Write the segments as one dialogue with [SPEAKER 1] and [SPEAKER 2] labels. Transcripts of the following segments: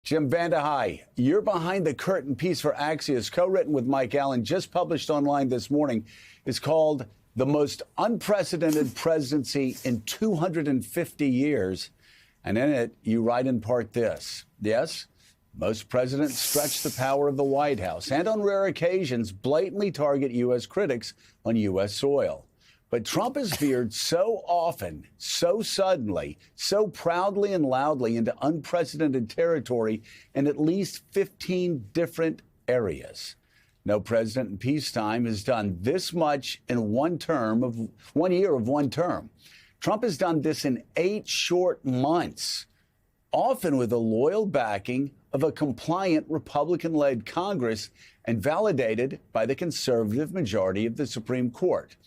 [SPEAKER 1] Jim Vandehei, you're behind the curtain piece for Axios, co-written with Mike Allen, just published online this morning. It's called The Most Unprecedented Presidency in 250 Years. And in it, you write in part this. Yes, most presidents stretch the power of the White House and on rare occasions blatantly target U.S. critics on U.S. soil. But Trump has veered so often, so suddenly, so proudly and loudly into unprecedented territory in at least 15 different areas. No president in peacetime has done this much in 1 year of one term. Trump has done this in 8 short months, often with the loyal backing of a compliant Republican-led Congress and validated by the conservative majority of the Supreme Court.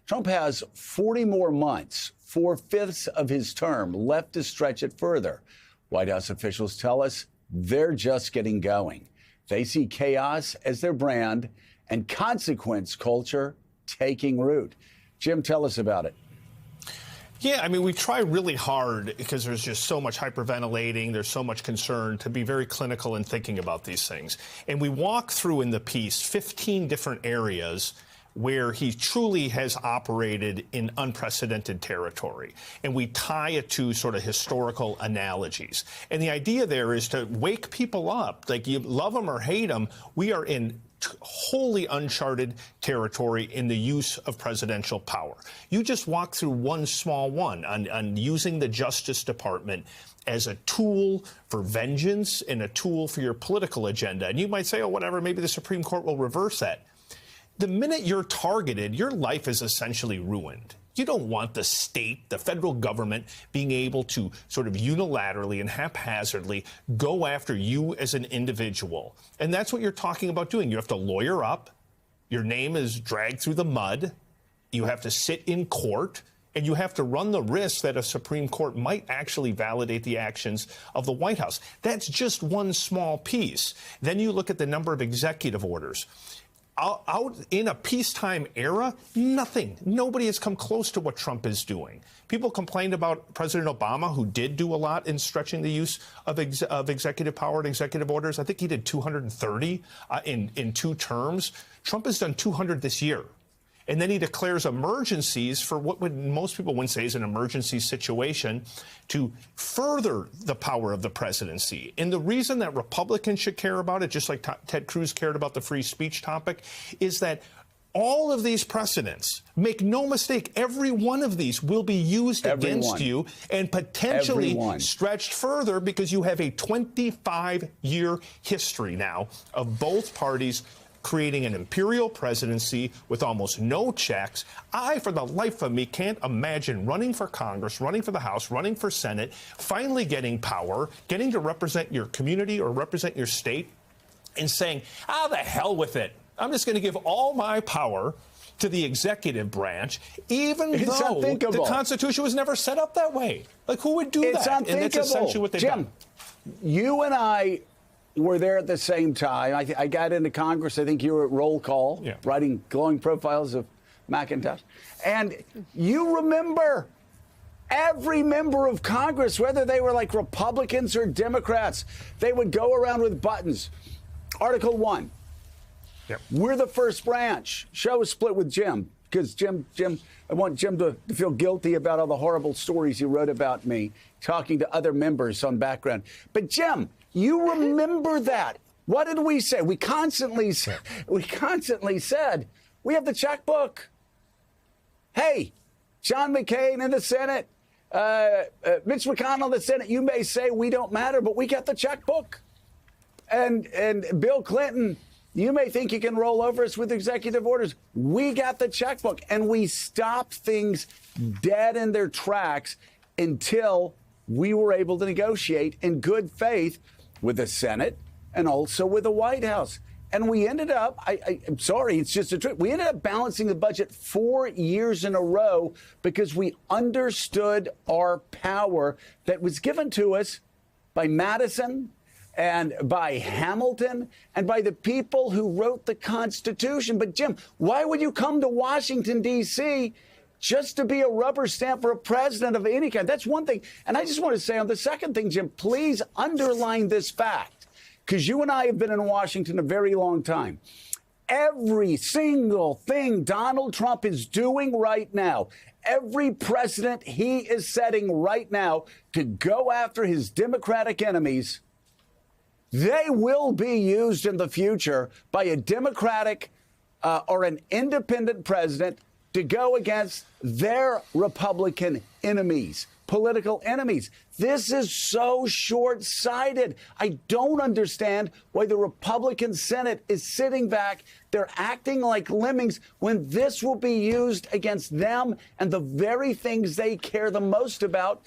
[SPEAKER 1] Trump has 40 more months, 4/5 of his term, left to stretch it further. White House officials tell us they're just getting going. They see chaos as their brand and consequence culture taking root. Jim, tell us about it.
[SPEAKER 2] Yeah, I mean, we try really hard because there's just so much hyperventilating, there's so much concern to be very clinical in thinking about these things. And we walk through in the piece 15 different areas where he truly has operated in unprecedented territory. And we tie it to sort of historical analogies. And the idea there is to wake people up. Like, you love them or hate them, we are in wholly uncharted territory in the use of presidential power. You just walk through one small one on using the Justice Department as a tool for vengeance and a tool for your political agenda. And you might say, oh, whatever, maybe the Supreme Court will reverse that. The minute you're targeted, your life is essentially ruined. You don't want the state, the federal government, being able to sort of unilaterally and haphazardly go after you as an individual. And that's what you're talking about doing. You have to lawyer up. Your name is dragged through the mud. You have to sit in court. And you have to run the risk that a Supreme Court might actually validate the actions of the White House. That's just one small piece. Then you look at the number of executive orders. Out in a peacetime era, nothing. Nobody has come close to what Trump is doing. People complained about President Obama, who did do a lot in stretching the use of executive power and executive orders. I think he did 230 in 2 terms. Trump has done 200 this year. And then he declares emergencies for what most people wouldn't say is an emergency situation to further the power of the presidency. And the reason that Republicans should care about it, just like Ted Cruz cared about the free speech topic, is that all of these precedents, make no mistake, every one of these will be used against you and potentially stretched further because you have a 25-year history now of both parties creating an imperial presidency with almost no checks. I, for the life of me, can't imagine running for Congress, running for the House, running for Senate, finally getting power, getting to represent your community or represent your state, and saying, the hell with it. I'm just going to give all my power to the executive branch, even though the Constitution was never set up that way. Like, who would do that?
[SPEAKER 1] Unthinkable.
[SPEAKER 2] And that's essentially what they've done.
[SPEAKER 1] Jim, you and I were there at the same time. I got into Congress. I think you were at roll call, writing glowing profiles of McIntosh. And you remember every member of Congress, whether they were like Republicans or Democrats, they would go around with buttons. Article 1. We're the first branch. Show was split with Jim because Jim, I want Jim to feel guilty about all the horrible stories he wrote about me, talking to other members on background. But Jim, you remember that. What did we say? We constantly said we have the checkbook. Hey, John McCain in the Senate, Mitch McConnell in the Senate, you may say we don't matter, but we got the checkbook. And Bill Clinton, you may think you can roll over us with executive orders. We got the checkbook, and we stopped things dead in their tracks until we were able to negotiate in good faith with the Senate and also with the White House. And we ended up, I'm sorry, it's just a trick. We ended up balancing the budget 4 years in a row because we understood our power that was given to us by Madison and by Hamilton and by the people who wrote the Constitution. But Jim, why would you come to Washington, D.C. just to be a rubber stamp for a president of any kind. That's one thing. And I just want to say on the second thing, Jim, please underline this fact, because you and I have been in Washington a very long time. Every single thing Donald Trump is doing right now, every precedent he is setting right now to go after his Democratic enemies, they will be used in the future by a Democratic or an independent president to go against their Republican enemies, political enemies. This is so short-sighted. I don't understand why the Republican Senate is sitting back. They're acting like lemmings when this will be used against them and the very things they care the most about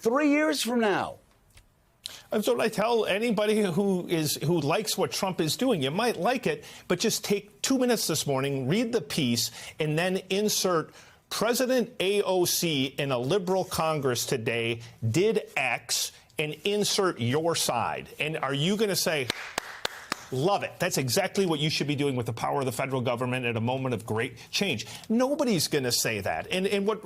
[SPEAKER 1] 3 years from now.
[SPEAKER 2] And so I tell anybody who likes what Trump is doing, you might like it, but just take 2 minutes this morning, read the piece, and then insert President AOC in a liberal Congress today did X, and insert your side. And are you going to say, love it? That's exactly what you should be doing with the power of the federal government at a moment of great change. Nobody's going to say that. And what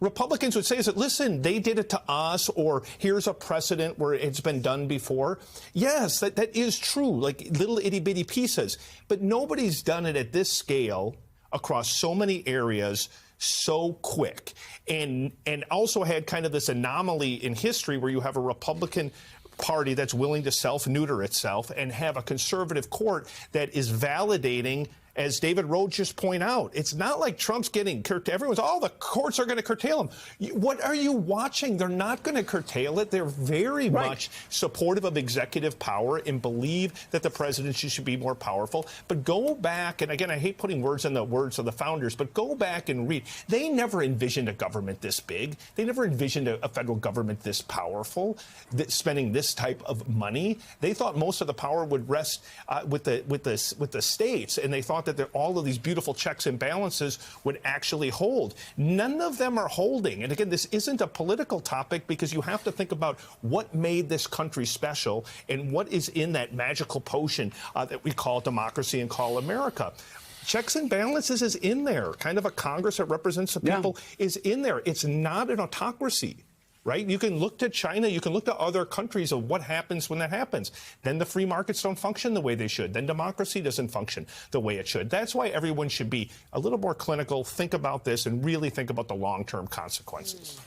[SPEAKER 2] Republicans would say is that, listen, they did it to us, or here's a precedent where it's been done before. Yes, that is true, like little itty-bitty pieces. But nobody's done it at this scale across so many areas so quick. And also had kind of this anomaly in history where you have a Republican Party that's willing to self-neuter itself and have a conservative court that is validating, as David Rhodes just pointed out. It's not like Trump's getting everyone's, the courts are going to curtail him. What are you watching? They're not going to curtail it. They're very much supportive of executive power and believe that the presidency should be more powerful. But go back, and again, I hate putting words in the words of the founders, but go back and read. They never envisioned a government this big. They never envisioned a federal government this powerful, spending this type of money. They thought most of the power would rest with the states, and they thought that all of these beautiful checks and balances would actually hold. None of them are holding. And again, this isn't a political topic, because you have to think about what made this country special and what is in that magical potion that we call democracy and call America. Checks and balances is in there. Kind of a Congress that represents the people is in there. It's not an autocracy. Right? You can look to China, you can look to other countries of what happens when that happens. Then the free markets don't function the way they should. Then democracy doesn't function the way it should. That's why everyone should be a little more clinical, think about this, and really think about the long-term consequences.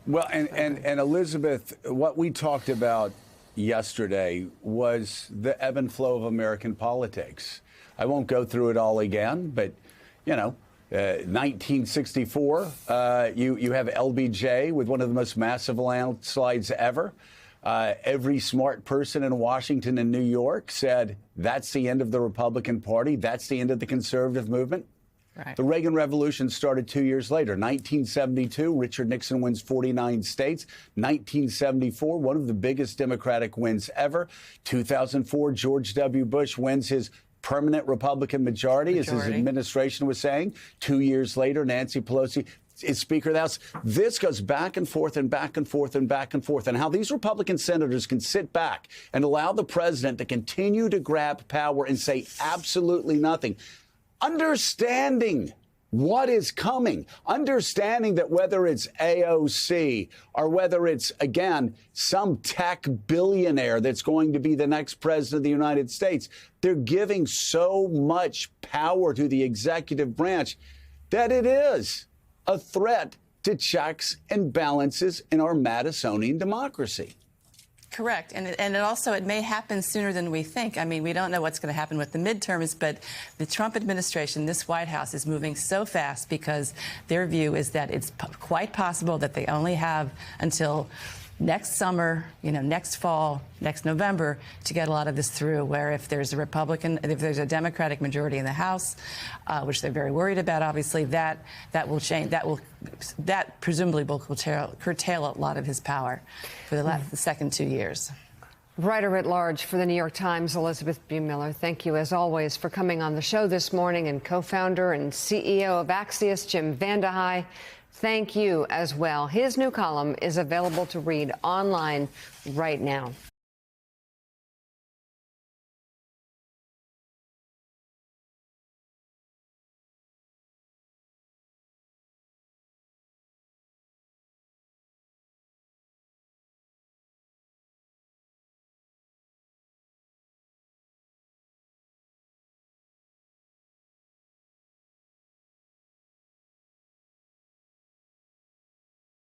[SPEAKER 1] Well, and Elizabeth, what we talked about yesterday was the ebb and flow of American politics. I won't go through it all again, but, 1964, you have LBJ with one of the most massive landslides ever. Every smart person in Washington and New York said, that's the end of the Republican Party. That's the end of the conservative movement. Right. The Reagan Revolution started 2 years later. 1972, Richard Nixon wins 49 states. 1974, one of the biggest Democratic wins ever. 2004, George W. Bush wins his permanent Republican majority, as his administration was saying. 2 years later, Nancy Pelosi is Speaker of the House. This goes back and forth and back and forth and back and forth. And how these Republican senators can sit back and allow the president to continue to grab power and say absolutely nothing. Understanding what is coming, understanding that whether it's AOC or whether it's, again, some tech billionaire that's going to be the next president of the United States, they're giving so much power to the executive branch that it is a threat to checks and balances in our Madisonian democracy.
[SPEAKER 3] Correct. And it may happen sooner than we think. I mean, we don't know what's going to happen with the midterms, but the Trump administration, this White House, is moving so fast because their view is that it's quite possible that they only have until next summer, next fall, next November to get a lot of this through, where if there's a Democratic majority in the House, which they're very worried about, obviously, that will change. That presumably will curtail a lot of his power for the second 2 years.
[SPEAKER 4] Writer at large for the New York Times, Elizabeth B. Miller, thank you as always for coming on the show this morning, and co-founder and CEO of Axios, Jim Vandehei. Thank you as well. His new column is available to read online right now.